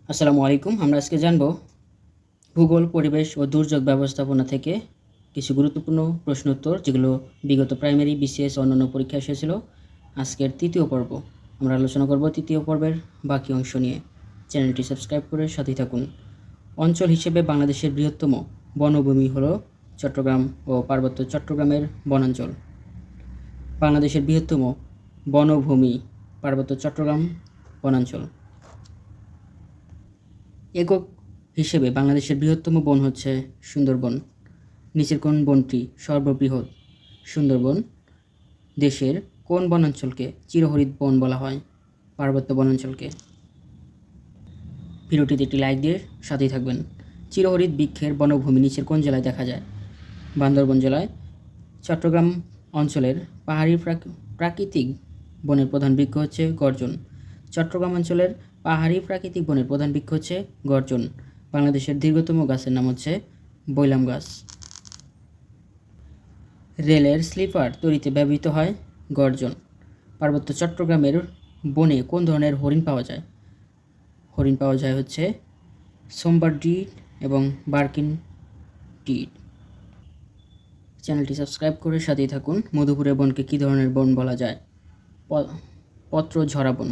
আসসালামু আলাইকুম। আমরা আজকে জানব ভূগোল, পরিবেশ ও দুর্যোগ ব্যবস্থাপনা থেকে কিছু গুরুত্বপূর্ণ প্রশ্ন উত্তর, যেগুলো বিগত প্রাইমারি, বিসিএস ও অন্যান্য পরীক্ষায় এসেছিল। আজকের তৃতীয় পর্ব আমরা আলোচনা করব তৃতীয় পর্বের বাকি অংশ নিয়ে। চ্যানেলটি সাবস্ক্রাইব করে সাথেই থাকুন। অঞ্চল হিসেবে বাংলাদেশের বৃহত্তম বনভূমি হলো চট্টগ্রাম ও পার্বত্য চট্টগ্রামের বনাঞ্চল। বাংলাদেশের বৃহত্তম বনভূমি পার্বত্য চট্টগ্রাম বনাঞ্চল। একক হিসেবে বাংলাদেশের বৃহত্তম বন হচ্ছে সুন্দরবন। নিচের কোন বনটি সর্ববৃহৎ? সুন্দরবন। দেশের কোন বনাঞ্চলকে চিরহরিৎ বন বলা হয়? পার্বত্য বনাঞ্চলকে। ভিডিওটিতে একটি লাইক দিয়ে সাথেই থাকবেন। চিরহরিৎ বৃক্ষের বনভূমি নিচের কোন জেলায় দেখা যায়? বান্দরবান জেলায়। চট্টগ্রাম অঞ্চলের পাহাড়ি প্রাকৃতিক বনের প্রধান বৃক্ষ হচ্ছে গর্জন। চট্টগ্রাম অঞ্চলের পাহাড়ি প্রাকৃতিক বনের প্রধান বৃক্ষ হচ্ছে গর্জন। বাংলাদেশের দীর্ঘতম গাছের নাম হচ্ছে বৈলাম গাছ। রেলের স্লিপার তৈরিতে ব্যবহৃত হয় গর্জন। পার্বত্য চট্টগ্রামের বনে কোন ধরনের হরিণ পাওয়া যায়? হরিণ পাওয়া যায় হচ্ছে সোমবার ডিট এবং বার্কিন ডিট। চ্যানেলটি সাবস্ক্রাইব করে সাথেই থাকুন। মধুপুরের বনকে কী ধরনের বন বলা যায়? পত্রঝরা বন।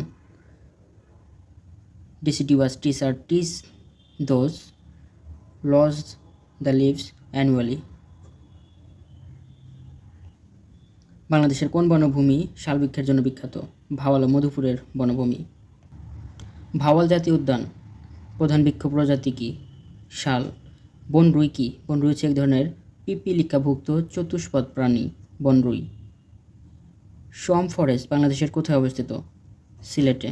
deciduous trees are trees those lose the leaves annually. বাংলাদেশের কোন বনভূমি শালবৃক্ষের জন্য বিখ্যাত? ভাওয়াল ও মধুপুরের বনভূমি। ভাওয়াল জাতীয় উদ্যান প্রধান বৃক্ষ প্রজাতি কি? শাল। বনরুই কি? বনরুই হচ্ছে এক ধরনের পিপিলিকাভুক্ত চতুষ্পদ প্রাণী। বনরুই। সোয়াম ফরেস্ট বাংলাদেশের কোথায় অবস্থিত? সিলেটে।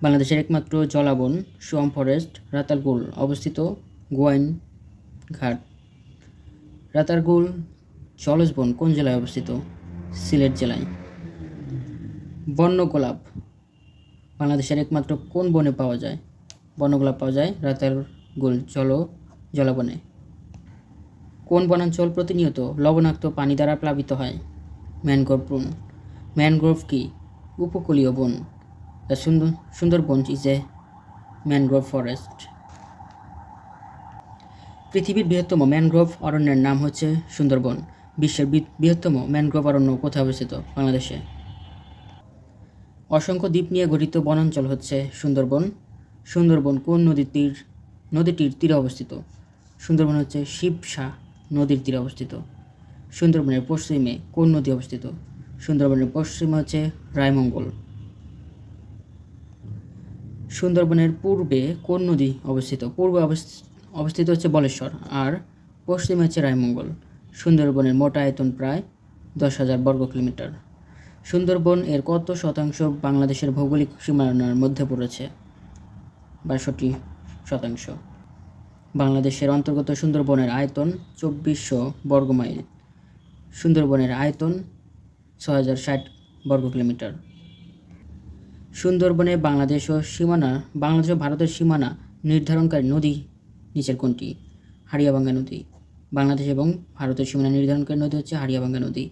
বাংলাদেশের একমাত্র জলাবন সোয়াম ফরেস্ট রাতারগুল অবস্থিত গোয়াইনঘাট। রাতারগুল জলজ বন কোন জেলায় অবস্থিত? সিলেট জেলায়। বন্যগোলাপ বাংলাদেশের একমাত্র কোন বনে পাওয়া যায়? বন্যগোলাপ পাওয়া যায় রাতারগুল জলাবনে। কোন বনাঞ্চল প্রতিনিয়ত লবণাক্ত পানি দ্বারা প্লাবিত হয়? ম্যানগ্রোভ বন। ম্যানগ্রোভ কি? উপকূলীয় বন। The Sundarban is a mangrove forest. পৃথিবীর বৃহত্তম ম্যানগ্রোভ অরণ্যের নাম হচ্ছে সুন্দরবন। বিশ্বের বৃহত্তম ম্যানগ্রোভ অরণ্য কোথায় অবস্থিত? বাংলাদেশে। অসংখ্য দ্বীপ নিয়ে গঠিত বনাঞ্চল হচ্ছে সুন্দরবন। সুন্দরবন কোন নদীটির তীরে অবস্থিত? সুন্দরবন হচ্ছে শিবসা নদীর তীরে অবস্থিত। সুন্দরবনের পশ্চিমে কোন নদী অবস্থিত? সুন্দরবনের পশ্চিমে হচ্ছে রায়মঙ্গল। সুন্দরবনের পূর্বে কোন নদী অবস্থিত? পূর্বে অবস্থিত হচ্ছে বলেশ্বর, আর পশ্চিমে হচ্ছে রায়মঙ্গল। সুন্দরবনের মোট আয়তন প্রায় 10,000 বর্গ কিলোমিটার। সুন্দরবন এর কত শতাংশ বাংলাদেশের ভৌগোলিক সীমানার মধ্যে পড়েছে? 62%। বাংলাদেশের অন্তর্গত সুন্দরবনের আয়তন 2400 বর্গ মাইল। সুন্দরবনের আয়তন 6060 বর্গ কিলোমিটার। সুন্দরবনে বাংলাদেশ ও ভারতের সীমানা নির্ধারণকারী নদী নিচের কোনটি? হাড়িয়াভাঙ্গা নদী। বাংলাদেশ এবং ভারতের সীমানা নির্ধারণকারী নদী হচ্ছে হাড়িয়াভাঙ্গা নদী।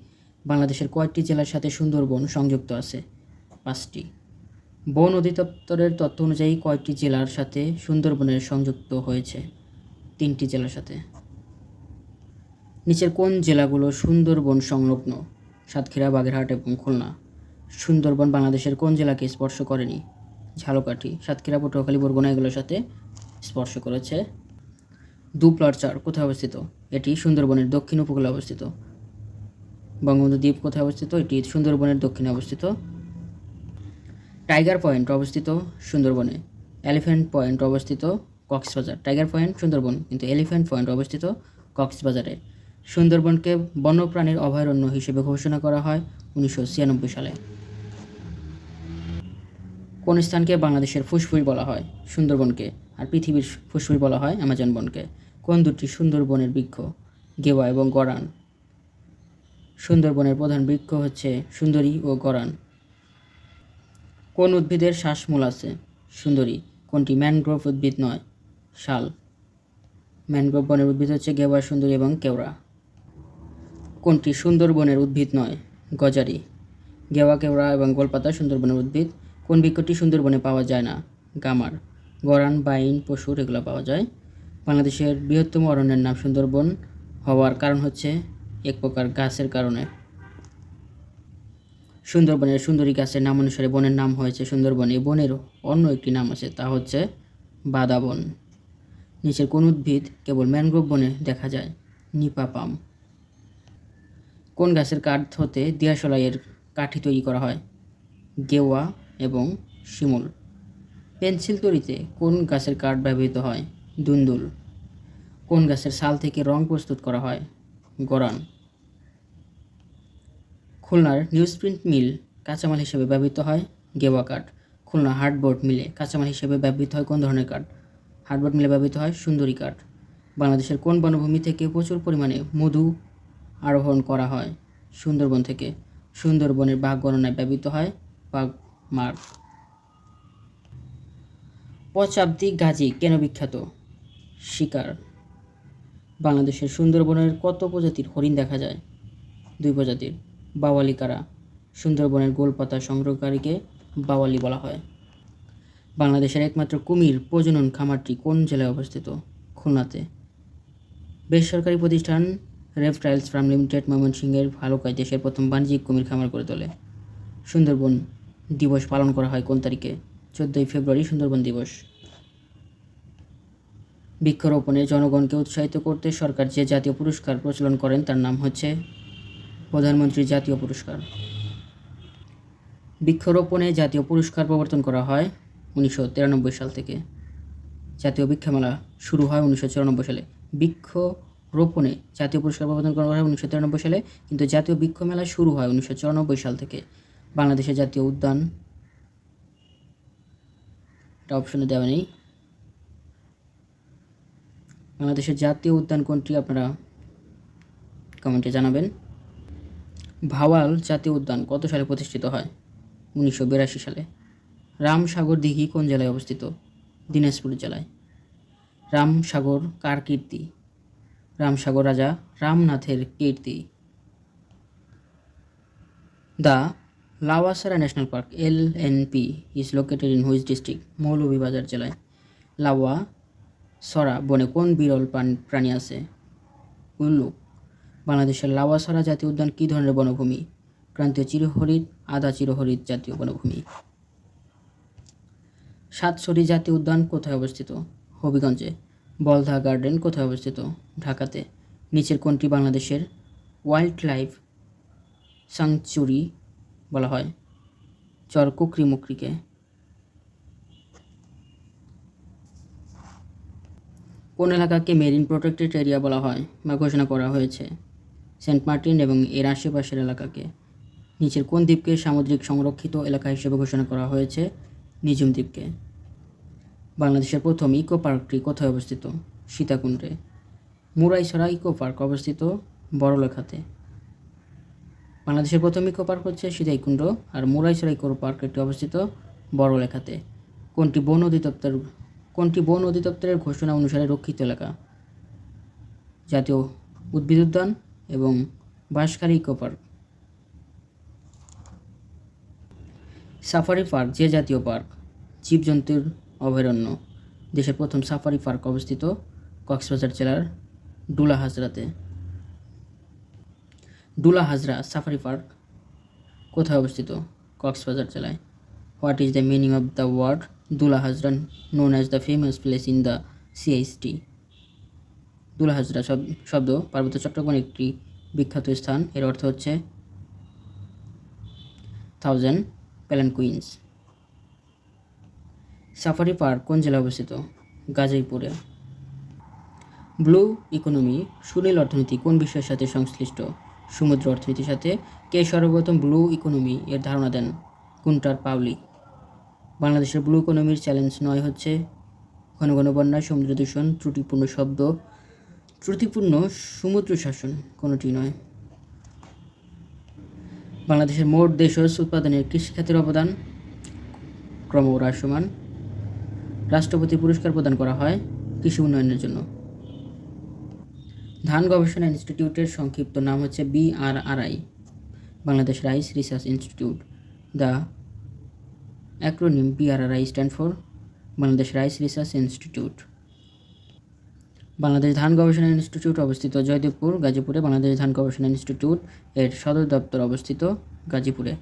বাংলাদেশের কয়টি জেলার সাথে সুন্দরবন সংযুক্ত আছে? 5টি। বন অধিদপ্তরের তথ্য অনুযায়ী কয়টি জেলার সাথে সুন্দরবনের সংযুক্ত হয়েছে? 3টি জেলার সাথে। নিচের কোন জেলাগুলো সুন্দরবন সংলগ্ন? সাতক্ষীরা, বাগেরহাট এবং খুলনা। সুন্দরবন বাংলাদেশের কোন জেলাকে স্পর্শ করেনি? ঝালকাঠি, সাতক্ষীরা, পটুয়াখালী, বরগুনা এগুলোর সাথে স্পর্শ করেছে। দুপলার চার কোথায় অবস্থিত? এটি সুন্দরবনের দক্ষিণ উপকূলে অবস্থিত। বঙ্গবন্ধু দ্বীপ কোথায় অবস্থিত? এটি সুন্দরবনের দক্ষিণে অবস্থিত। টাইগার পয়েন্ট অবস্থিত সুন্দরবনে। এলিফ্যান্ট পয়েন্ট অবস্থিত কক্সবাজার। টাইগার পয়েন্ট সুন্দরবন, কিন্তু এলিফ্যান্ট পয়েন্ট অবস্থিত কক্সবাজারে। সুন্দরবনকে বন্যপ্রাণীর অভয়ারণ্য হিসেবে ঘোষণা করা হয় 1996 সালে। কোন স্থানকে বাংলাদেশের ফুসফুস বলা হয়? সুন্দরবনকে। আর পৃথিবীর ফুসফুস বলা হয় অ্যামাজন বনকে। কোন দুটি সুন্দরবনের বৃক্ষ? গেওয়া এবং গরান। সুন্দরবনের প্রধান বৃক্ষ হচ্ছে সুন্দরী ও গরান। কোন উদ্ভিদের শ্বাসমূল আছে? সুন্দরী। কোনটি ম্যানগ্রোভ উদ্ভিদ নয়? শাল। ম্যানগ্রোভ বনের উদ্ভিদ হচ্ছে গেওয়া, সুন্দরী এবং কেওড়া। কোনটি সুন্দরবনের উদ্ভিদ নয়? গজারি। গেওয়া, কেওড়া এবং গোলপাতা সুন্দরবনের উদ্ভিদ। কোন বৃক্ষটি সুন্দরবনে পাওয়া যায় না? গামার। গরান, বাইন, পশুর এগুলো পাওয়া যায়। বাংলাদেশের বৃহত্তম অরণ্যের নাম সুন্দরবন হওয়ার কারণ হচ্ছে এক প্রকার গাছের কারণে। সুন্দরবনের সুন্দরী গাছের নাম অনুসারে বনের নাম হয়েছে সুন্দরবন। এই বনের অন্য একটি নাম আছে, তা হচ্ছে বাদা বন। নিচের কোন উদ্ভিদ কেবল ম্যানগ্রোভ বনে দেখা যায়? নিপা পাম। কোন গাছের কাঠ হতে দিয়াশলাইয়ের কাঠি তৈরি করা হয়? গেওয়া এবং শিমুল। পেন্সিল তৈরিতে কোন গাছের কাঠ ব্যবহৃত হয়? দুন্দুল। কোন গাছের ছাল থেকে রং প্রস্তুত করা হয়? গরান। খুলনার নিউজপ্রিন্ট মিল কাঁচামাল হিসেবে ব্যবহৃত হয়? গেওয়া কাঠ। খুলনা হার্ডবোর্ড মিলে কাঁচামাল হিসেবে ব্যবহৃত হয় কোন ধরনের কাঠ? হার্ডবোর্ড মিলে ব্যবহৃত হয় সুন্দরী কাঠ। বাংলাদেশের কোন বনভূমি থেকে প্রচুর পরিমাণে মধু আরোহণ করা হয়? সুন্দরবন থেকে। সুন্দরবনের বাঘ গণনায় ব্যবহৃত হয় বাঘ মার্ক। পঁচাব্দী গাজী কেন বিখ্যাত? শিকার। বাংলাদেশের সুন্দরবনের কত প্রজাতির হরিণ দেখা যায়? 2 প্রজাতির। বাওয়ালি কারা? সুন্দরবনের গোলপাতা সংগ্রহকারীকে বাওয়ালি বলা হয়। বাংলাদেশের একমাত্র কুমির প্রজনন খামারটি কোন জেলায় অবস্থিত? খুলনাতে। বেসরকারি প্রতিষ্ঠান রেপটাইলস ফার্ম লিমিটেড ময়মনসিংহের ভালুকায় দেশের প্রথম বাণিজ্যিক কুমির খামার গড়ে তোলে। সুন্দরবন দিবস পালন করা হয় কোন তারিখে? 14 ফেব্রুয়ারি সুন্দরবন দিবস। বৃক্ষরোপণে জনগণকে উৎসাহিত করতে সরকার যে জাতীয় পুরস্কার প্রচলন করেন তার নাম হচ্ছে প্রধানমন্ত্রী জাতীয় পুরস্কার। বৃক্ষরোপণে জাতীয় পুরস্কার প্রবর্তন করা হয় 1993 সাল থেকে। জাতীয় বৃক্ষমেলা শুরু হয় 1994 সালে। বৃক্ষরোপণে জাতীয় পুরস্কার প্রবর্তন করা হয় 1993 সালে, কিন্তু জাতীয় বৃক্ষমেলা শুরু হয় 1994 সাল থেকে। বাংলাদেশের জাতীয় উদ্যান, এটা অপশনে দেওয়া নেই। বাংলাদেশের জাতীয় উদ্যান কোনটি আপনারা কমেন্টে জানাবেন। ভাওয়াল জাতীয় উদ্যান কত সালে প্রতিষ্ঠিত হয়? 1982 সালে। রামসাগর দিঘি কোন জেলায় অবস্থিত? দিনাজপুর জেলায়। রামসাগর কার কীর্তি? রামসাগর রাজা রামনাথের কীর্তি। The Lawachara national park LNP is located in which district? Moulvibazar জেলায়। লাওয়া সরা বনে কোন বিরল প্রাণী আছে? উল্লুক। বাংলাদেশের লাওয়াসরা জাতীয় উদ্যান কী ধরনের বনভূমি? ক্রান্তীয় চিরহরিৎ, আধা চিরহরিৎ জাতীয় বনভূমি। সাতছড়ি জাতীয় উদ্যান কোথায় অবস্থিত? হবিগঞ্জে। বলধা গার্ডেন কোথায় অবস্থিত? ঢাকাতে। নিচের কোনটি বাংলাদেশের ওয়াইল্ড লাইফ স্যাংচুরি বলা হয়? চর কুকরি-মুকরিকে। কোন এলাকাকে মেরিন প্রোটেক্টেড এরিয়া বলা হয় বা ঘোষণা করা হয়েছে? সেন্ট মার্টিন এবং এর আশেপাশের এলাকাকে। নিচের কোন দ্বীপকে সামুদ্রিক সংরক্ষিত এলাকা হিসেবে ঘোষণা করা হয়েছে? নিঝুম দ্বীপকে। বাংলাদেশের প্রথম ইকো পার্কটি কোথায় অবস্থিত? সীতাকুণ্ডে। মুরাইছড়া ইকো পার্ক অবস্থিত বড়লেখাতে। বাংলাদেশের প্রথম ইকো পার্ক হচ্ছে সীতাকুণ্ড, আর মুরাইছড়া ইকো পার্ক এটি অবস্থিত বড়লেখাতে। কোনটি বন অধিদপ্তরের ঘোষণা অনুসারে রক্ষিত এলাকা? জাতীয় উদ্ভিদ উদ্যান এবং Banshkhali eco park. Safari park যে জাতীয় পার্ক? জীবজন্তুর অভয়ারণ্য। দেশের প্রথম সাফারি পার্ক অবস্থিত কক্সবাজার জেলার ডুলা হাজরাতে। ডুলা হাজরা সাফারি পার্ক কোথায় অবস্থিত? কক্সবাজার জেলায়। What is the meaning of the word ডুলা Hazra known as the famous place in the CIST? ডুলা Hazra শব্দ পার্বত্য চট্টগ্রামের একটি বিখ্যাত স্থান। এর অর্থ হচ্ছে 1000 প্যালানকুইন্স। সাফারি পার্ক কোন জেলায় অবস্থিত? গাজীপুরে। ব্লু ইকোনমি সুনীল অর্থনীতি কোন বিষয়ের সাথে সংশ্লিষ্ট? সমুদ্র অর্থনীতির সাথে। কে সর্বপ্রথম ব্লু ইকোনমি এর ধারণা দেন? গুন্টার পাউলি। বাংলাদেশের ব্লু ইকোনমির চ্যালেঞ্জ 9 হচ্ছে ঘন ঘন বন্যা, সমুদ্র দূষণ, ত্রুটিপূর্ণ সমুদ্র শাসন, কোনোটি নয়। বাংলাদেশের মোট দেশজ উৎপাদনের কৃষিখাতের অবদান ক্রমহ্রাসমান। রাষ্ট্রপতি পুরস্কার প্রদান করা হয় কৃষি উন্নয়নের জন্য। ধান গবেষণা ইনস্টিটিউটের সংক্ষিপ্ত নাম হচ্ছে BRRI, Bangladesh rice research institute. The acronym BRRI stand for Bangladesh rice research institute. Bangladesh ধান গবেষণা ইনস্টিটিউট অবস্থিত জয়দেবপুর, গাজীপুরে। বাংলাদেশ ধান গবেষণা ইনস্টিটিউট এর সদর দপ্তর অবস্থিত গাজীপুরে।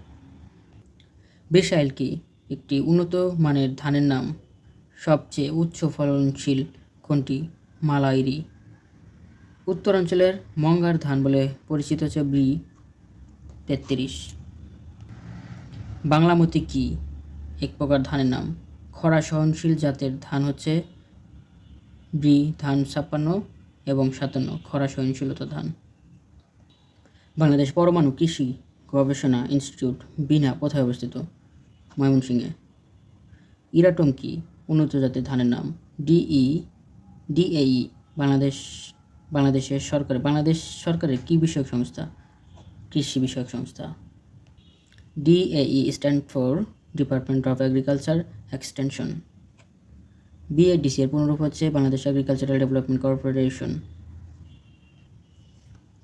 বেসাইল কি? একটি উন্নত মানের ধানের নাম। সবচেয়ে উচ্চ ফলনশীল কোনটি? মালাইরি। উত্তরাঞ্চলের মঙ্গার ধান বলে পরিচিত হচ্ছে B33। বাংলামতি কি? এক প্রকার ধানের নাম। খরা সহনশীল জাতের ধান হচ্ছে ধান 56 এবং 57 খরা সহনশীলতা ধান। বাংলাদেশ পরমাণু কৃষি গবেষণা ইনস্টিটিউট বিনা কোথায় অবস্থিত? ময়মনসিংহে। ইরাটম কি? উন্নত জাতের ধানের নাম। DAE। বাংলাদেশ সরকারের কি বিষয়ক সংস্থা? কৃষি বিষয়ক সংস্থা। DAE stand for department of agriculture extension. BADC এর পুনরূপ হচ্ছে বাংলাদেশ এগ্রিকালচারাল ডেভেলপমেন্ট কর্পোরেশন।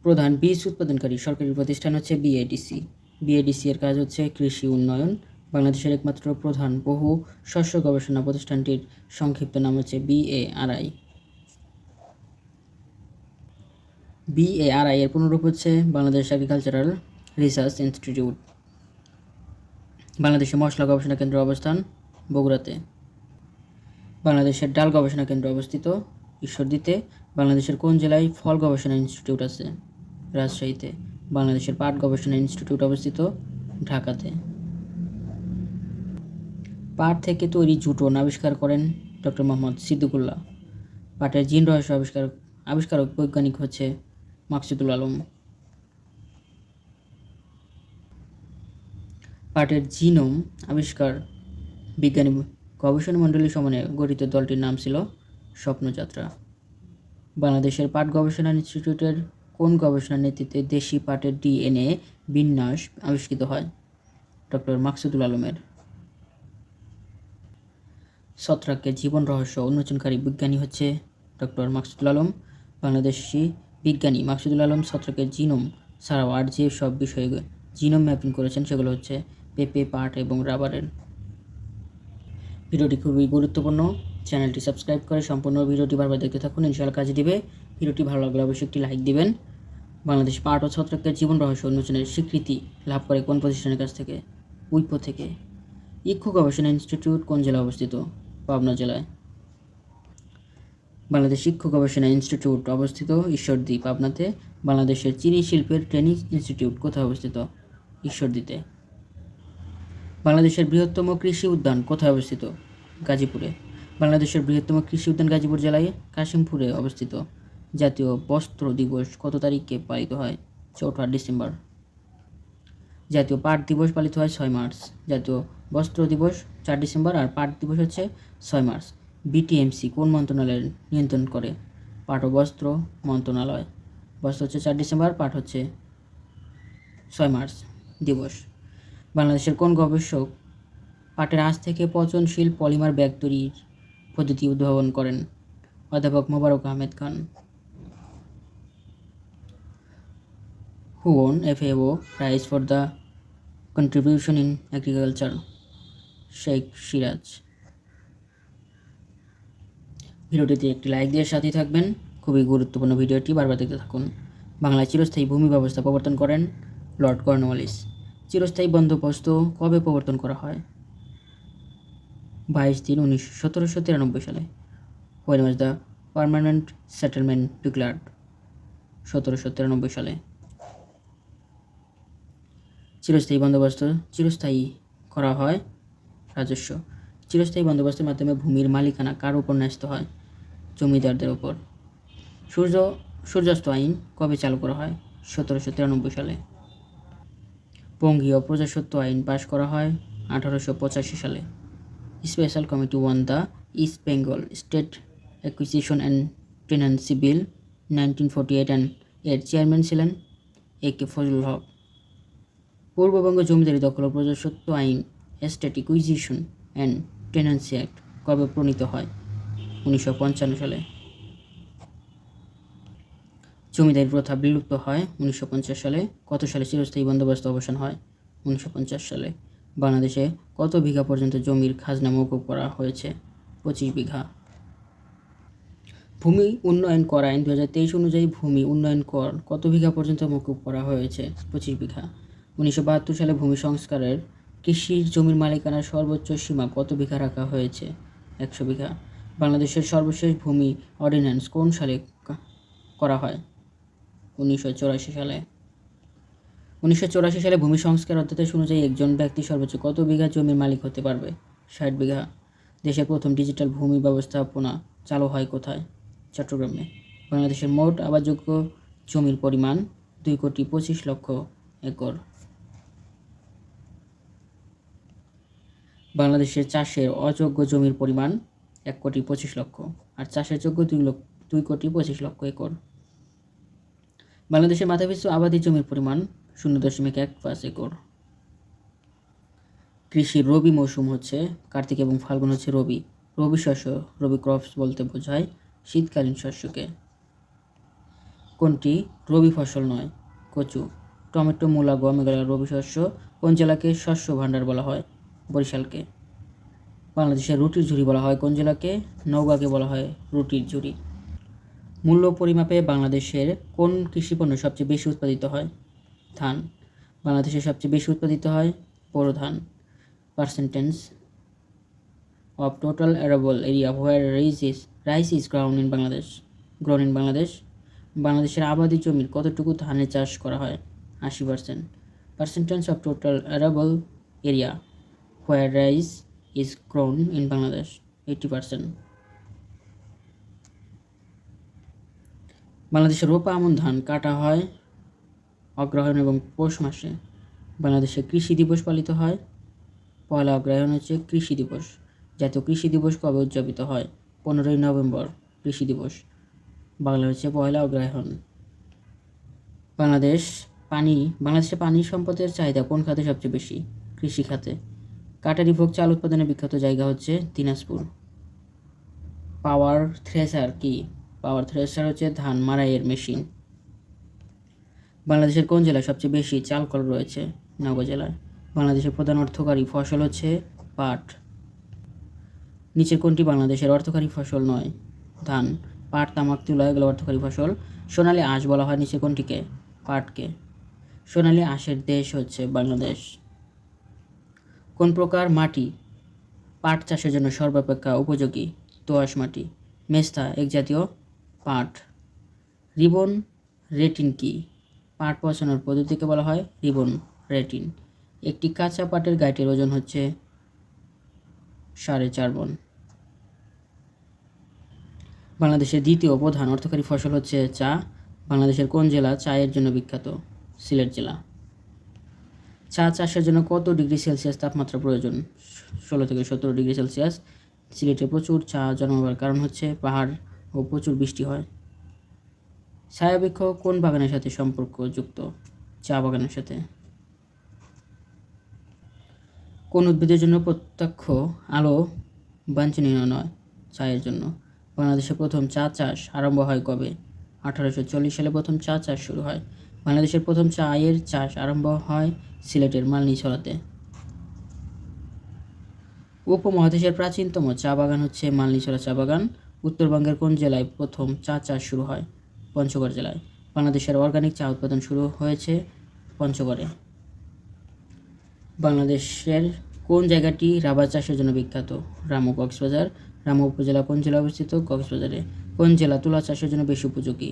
প্রধান বীজ উৎপাদনকারী সরকারি প্রতিষ্ঠান হচ্ছে BADC এর কাজ হচ্ছে কৃষি উন্নয়ন। বাংলাদেশের একমাত্র প্রধান বহু শস্য গবেষণা প্রতিষ্ঠানটির সংক্ষিপ্ত নাম হচ্ছে BARI এর পুনরূপ হচ্ছে বাংলাদেশ এগ্রিকালচারাল রিসার্চ ইনস্টিটিউট। বাংলাদেশের মশলা গবেষণা কেন্দ্র অবস্থান বগুড়াতে। বাংলাদেশের ডাল গবেষণা কেন্দ্র অবস্থিত ঈশ্বরদীতে। বাংলাদেশের কোন জেলায় ফল গবেষণা ইনস্টিটিউট আছে? রাজশাহীতে। বাংলাদেশের পাট গবেষণা ইনস্টিটিউট অবস্থিত ঢাকাতে। পাট থেকে তৈরি জুটন আবিষ্কার করেন ডক্টর মোহাম্মদ সিদ্দিকুল্লাহ। পাটের জিন রহস্য আবিষ্কারক বৈজ্ঞানিক হচ্ছে মাকসুদুল আলম। পাটের জিনোম আবিষ্কার বিজ্ঞানী গবেষণা মণ্ডলী সমন্বয়ে গঠিত দলটির নাম ছিল স্বপ্নযাত্রা। বাংলাদেশের পাট গবেষণা ইনস্টিটিউটের কোন গবেষণার নেতৃত্বে দেশি পাটের DNA বিন্যাস আবিষ্কৃত হয়? ডক্টর মাকসুদুল আলমের। ছত্রাকের জীবন রহস্য উন্মোচনকারী বিজ্ঞানী হচ্ছে ডক্টর মাকসুদুল আলম। বাংলাদেশি বিজ্ঞানী মাকসুদুল আলম ছত্রাকের জিনোম ছাড়াও আর যে সব বিষয়ে জিনোম ম্যাপিং করেছেন সেগুলো হচ্ছে পেঁপে, পাট এবং রাবারের। ভিডিওটি খুবই গুরুত্বপূর্ণ। চ্যানেলটি সাবস্ক্রাইব করে সম্পূর্ণ ভিডিওটি বারবার দেখতে থাকুন, ইনশাআল্লাহ কাজে দিবে। ভিডিওটি ভালো লাগলে অবশ্যই একটি লাইক দিবেন। বাংলাদেশ পাট ও ছত্রাকের জীবন রহস্য উন্মোচনের স্বীকৃতি লাভ করে কোন প্রতিষ্ঠানের কাছ থেকে? উইপো থেকে। ইক্ষু গবেষণা ইনস্টিটিউট কোন জেলায় অবস্থিত? পাবনা জেলায়। বাংলাদেশ ইক্ষু গবেষণা ইনস্টিটিউট অবস্থিত ঈশ্বরদী, পাবনাতে। বাংলাদেশের চিনি শিল্পের ট্রেনিং ইনস্টিটিউট কোথায় অবস্থিত? ঈশ্বরদীতে। বাংলাদেশের বৃহত্তম কৃষি উদ্যান কোথায় অবস্থিত? গাজীপুরে। বাংলাদেশের বৃহত্তম কৃষি উদ্যান গাজীপুর জেলায় কাশিমপুরে অবস্থিত। জাতীয় বস্ত্র দিবস কত তারিখে পালিত হয়? 4 ডিসেম্বর। জাতীয় পাট দিবস পালিত হয় 6 মার্চ। জাতীয় বস্ত্র দিবস 4 ডিসেম্বর আর পাট দিবস হচ্ছে 6 মার্চ। BTMC কোন মন্ত্রণালয়ের নিয়ন্ত্রণ করে? পাট ও বস্ত্র মন্ত্রণালয়। বস্ত্র হচ্ছে 4 ডিসেম্বর, পাট হচ্ছে 6 মার্চ দিবস। বাংলাদেশের কোন গবেষক পাটের আঁশ থেকে পচনশীল পলিমার ব্যাগ তৈরির পদ্ধতি উদ্ভাবন করেন? অধ্যাপক মোবারক Ahmed Khan. Who won FAO prize for the contribution in agriculture? Sheikh Siraj. ভিডিওটিতে একটি লাইক দিয়ে সাথে থাকবেন, খুবই গুরুত্বপূর্ণ ভিডিওটি বারবার দেখতে থাকুন। বাংলায় চিরস্থায়ী ভূমি ব্যবস্থা প্রবর্তন করেন লর্ড কর্নওয়ালিস। চিরস্থায়ী বন্দোবস্ত কবে প্রবর্তন করা হয়? 22/3/1793 সালে। When was the permanent settlement declared? 1793 সালে। চিরস্থায়ী করা হয় রাজস্ব। চিরস্থায়ী বন্দোবস্তের মাধ্যমে ভূমির মালিকানা কার উপর ন্যস্ত হয়? জমিদারদের উপর। সূর্যাস্ত আইন কবে চালু করা হয়? 1793 সালে। বঙ্গীয় প্রজাস্বত্ব আইন পাশ করা হয় 1885 সালে। Special committee on the East Bengal state acquisition and tenancy bill 1948 এর চেয়ারম্যান ছিলেন AK ফজলুল হক। পূর্ববঙ্গ জমিদারি দখল ও প্রজাস্বত্ব আইন estate acquisition and tenancy act কবে প্রণীত হয়? 1955 সালে। জমিদারি প্রথা বিলুপ্ত হয় 1950 সালে। কত সালে চিরস্থায়ী বন্দোবস্ত অবসান হয়? 1950 সালে। বাংলাদেশে কত বিঘা পর্যন্ত জমির খাজনা মওকুফ করা হয়েছে? 25 বিঘা। ভূমি উন্নয়ন কর আইন 2023 অনুযায়ী ভূমি উন্নয়ন কর কত বিঘা পর্যন্ত মকুব করা হয়েছে? 25 বিঘা। 1972 সালে ভূমি সংস্কারের কৃষির জমির মালিকানার সর্বোচ্চ সীমা কত বিঘা রাখা হয়েছে? 100 বিঘা। বাংলাদেশের সর্বশেষ ভূমি অর্ডিন্যান্স কোন সালে করা হয়? 1984 সালে। 1984 সালে ভূমি সংস্কার অধ্যাদেশ অনুযায়ী একজন ব্যক্তি সর্বোচ্চ কত বিঘা জমির মালিক হতে পারবে? 60 বিঘা। দেশের প্রথম ডিজিটাল ভূমি ব্যবস্থাপনা চালু হয় কোথায়? চট্টগ্রামে। বাংলাদেশের মোট আবাদযোগ্য জমির পরিমাণ 2,25,00,000 একর। বাংলাদেশের চাষের অযোগ্য জমির পরিমাণ 1,25,00,000 আর চাষের যোগ্য 2,25,00,000 একর। বাংলাদেশের মাথাপিছু আবাদি জমির পরিমাণ 0.15 একর। কৃষির রবি মৌসুম হচ্ছে কার্তিক এবং ফাল্গুন হচ্ছে রবি। রবি শস্য, রবি ক্রপস বলতে বোঝায় শীতকালীন শস্যকে। কোনটি রবি ফসল নয়? কচু। টমেটো, মূলা, গম এগুলো রবি শস্য। কোন জেলাকে শস্য ভাণ্ডার বলা হয়? বরিশালকে। বাংলাদেশের রুটির ঝুড়ি বলা হয় কোন জেলাকে? নওগাঁকে বলা হয় রুটির ঝুড়ি। মূল্য পরিমাপে বাংলাদেশের কোন কৃষিপণ্য সবচেয়ে বেশি উৎপাদিত হয়? ধান। বাংলাদেশে সবচেয়ে বেশি উৎপাদিত হয় বোরো ধান। Percentage of total arable area where rice is grown in Bangladesh. বাংলাদেশের আবাদি জমির কতটুকু ধানের চাষ করা হয়? 80%. Percentage of total arable area where rice is grown in Bangladesh, 80%. বাংলাদেশের রোপা আমন ধান কাটা হয় অগ্রহায়ণ এবং পৌষ মাসে। বাংলাদেশে কৃষি দিবস পালিত হয় 1 অগ্রহায়ণ হচ্ছে কৃষি দিবস। জাতীয় কৃষি দিবস কবে উদযাপিত হয়? 15 নভেম্বর কৃষি দিবস। বাংলা হচ্ছে 1 অগ্রহায়ণ। বাংলাদেশে পানি সম্পদের চাহিদা কোন খাতে সবচেয়ে বেশি? কৃষি খাতে। কাটারি ভোগ চাল উৎপাদনের বিখ্যাত জায়গা হচ্ছে দিনাজপুর। পাওয়ার থ্রেসার কি? পাওয়ার থ্রেসার হচ্ছে ধান মাড়াইয়ের মেশিন। বাংলাদেশের কোন জেলায় সবচেয়ে বেশি চাল কল রয়েছে? নওগাঁ জেলায়। বাংলাদেশের প্রধান অর্থকরী ফসল হচ্ছে পাট। নিচের কোনটি বাংলাদেশের অর্থকরী ফসল নয়? ধান। পাট, তামাক, তুলা এগুলো অর্থকরী ফসল। সোনালী আঁশ বলা হয় নিচে কোনটিকে? পাটকে। সোনালী আঁশের দেশ হচ্ছে বাংলাদেশ। কোন প্রকার মাটি পাট চাষের জন্য সর্বাপেক্ষা উপযোগী? দোআঁশ মাটি। মেস্তা এক জাতীয় পাট। রিবন রেটিন কি? পাট পচানোর পদ্ধতিকে বলা হয় রিবন রেটিন। একটি কাঁচা পাটের গাঁটের ওজন হচ্ছে 4.5 মণ। বাংলাদেশের দ্বিতীয় প্রধান অর্থকরী ফসল হচ্ছে চা। বাংলাদেশের কোন জেলা চায়ের জন্য বিখ্যাত? সিলেট জেলা। চা চাষের জন্য কত ডিগ্রি সেলসিয়াস তাপমাত্রা প্রয়োজন? 16 থেকে 17 ডিগ্রি সেলসিয়াস। সিলেটে প্রচুর চা জন্মাবার কারণ হচ্ছে পাহাড় ও প্রচুর বৃষ্টি হয়। ছায়াবৃক্ষ কোন বাগানের সাথে সম্পর্কযুক্ত? চা বাগানের সাথে। কোন উদ্ভিদের জন্য প্রত্যক্ষ আলো বাঞ্ছনীয় নয়? চায়ের জন্য। বাংলাদেশে প্রথম চা চাষ আরম্ভ হয় কবে? 1840 সালে প্রথম চা চাষ শুরু হয়। বাংলাদেশের প্রথম চায়ের চাষ আরম্ভ হয় সিলেটের মালনীছড়াতে। উপমহাদেশের প্রাচীনতম চা বাগান হচ্ছে মালনীছড়া চা বাগান। উত্তরবঙ্গের কোন জেলায় প্রথম চা চাষ শুরু হয়? পঞ্চগড় জেলায়। বাংলাদেশের অর্গানিক চা উৎপাদন শুরু হয়েছে পঞ্চগড়ে। বাংলাদেশের কোন জায়গাটি রাবার চাষের জন্য বিখ্যাত? রামু, কক্সবাজার। রামু উপজেলা কোন জেলা অবস্থিত? কক্সবাজারে। কোন জেলা তুলা চাষের জন্য বেশি উপযোগী?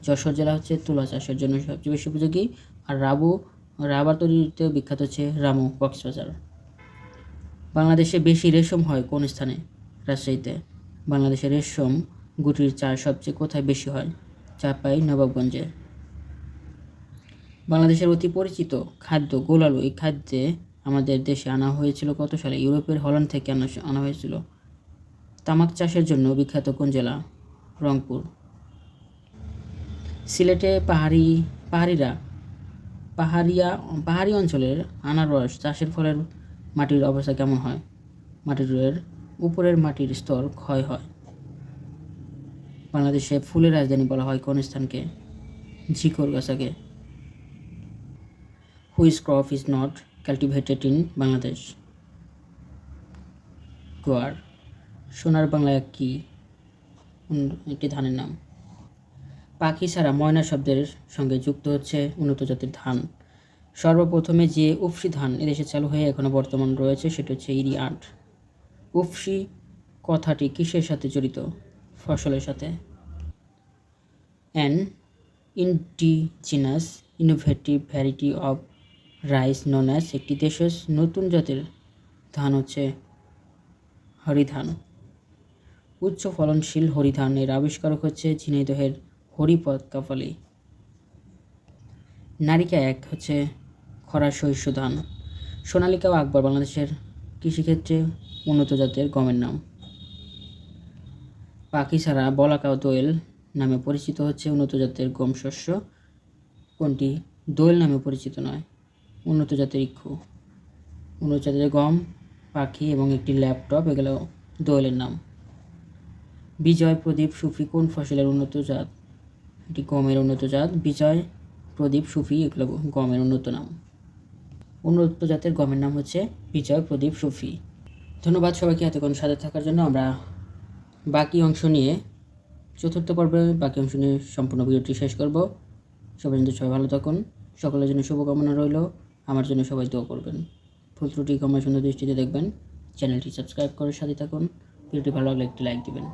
যশোর জেলা হচ্ছে তুলা চাষের জন্য সবচেয়ে বেশি উপযোগী। আর রাবার তৈরিতে বিখ্যাত হচ্ছে রামু, কক্সবাজার। বাংলাদেশে বেশি রেশম হয় কোন স্থানে? রাজশাহীতে। বাংলাদেশের রেশম গুটির চাষ সবচেয়ে কোথায় বেশি হয়? চাঁপাই নবাবগঞ্জে। বাংলাদেশের অতি পরিচিত খাদ্য গোলালু। এই খাদ্যে আমাদের দেশে আনা হয়েছিল কত সালে? ইউরোপের হল্যান্ড থেকে আনা হয়েছিল। তামাক চাষের জন্য বিখ্যাত কোন জেলা? রংপুর। সিলেটে পাহাড়ি অঞ্চলের আনারস চাষের ফলে মাটির অবস্থা কেমন হয়? মাটির উপরের মাটির স্তর ক্ষয় হয়। বাংলাদেশে ফুলের রাজধানী বলা হয় কোন স্থানকে? ঝিকরগাছাকে। Which crop is not cultivated in Bangladesh? Guar. সোনার বাংলা কি একটি ধানের নাম। পাখি ছাড়া ময়না শব্দের সঙ্গে যুক্ত হচ্ছে উন্নত জাতের ধান। সর্বপ্রথমে যে উফশি ধান এদেশে চালু হয়ে এখনও বর্তমান রয়েছে সেটা হচ্ছে ইরি ৮। উফশি কথাটি কিসের সাথে জড়িত? ফসলের সাথে। An indigenous innovative variety of rice known as, একটি দেশের নতুন জাতের ধান হচ্ছে হরিধান। উচ্চ ফলনশীল হরিধান এর আবিষ্কারক হচ্ছে ঝিনাইদহের হরিপদ কাপালি। নারিকা ১ হচ্ছে খরা সহিষ্ণু ধান। সোনালিকা ও আকবর বাংলাদেশের কৃষিক্ষেত্রে উন্নত জাতের গমের নাম। পাখি ছাড়া বলাকা ও দোয়েল নামে পরিচিত হচ্ছে উন্নত জাতের গম শস্য কোনটি? দোয়েল নামে পরিচিত নয়, উন্নত জাতের ইক্ষু। উন্নত জাতের গম, পাখি এবং একটি ল্যাপটপ এগুলো দোয়েলের নাম। বিজয়, প্রদীপ, সুফি কোন ফসলের উন্নত জাত? এটি গমের উন্নত জাত। বিজয়, প্রদীপ, সুফি এগুলো গমের উন্নত নাম। উন্নত জাতের গমের নাম হচ্ছে বিজয়, প্রদীপ, সুফি। ধন্যবাদ সবাইকে এতক্ষণ সাথে থাকার জন্য। আমরা বাকি অংশ নিয়ে চতুর্থ পর্বে বাকি অংশ নিয়ে সম্পূর্ণ ভিডিওটি শেষ করব। সবাই ভালো থাকুন। সকলের জন্য শুভকামনা রইল। আমার জন্য সবাই দোয়া করবেন। ভুল ত্রুটি ক্ষমা সুন্দর দৃষ্টিতে দেখবেন। চ্যানেলটি সাবস্ক্রাইব করে সাথে থাকুন। ভিডিওটি ভালো লাগলে একটি লাইক দিবেন।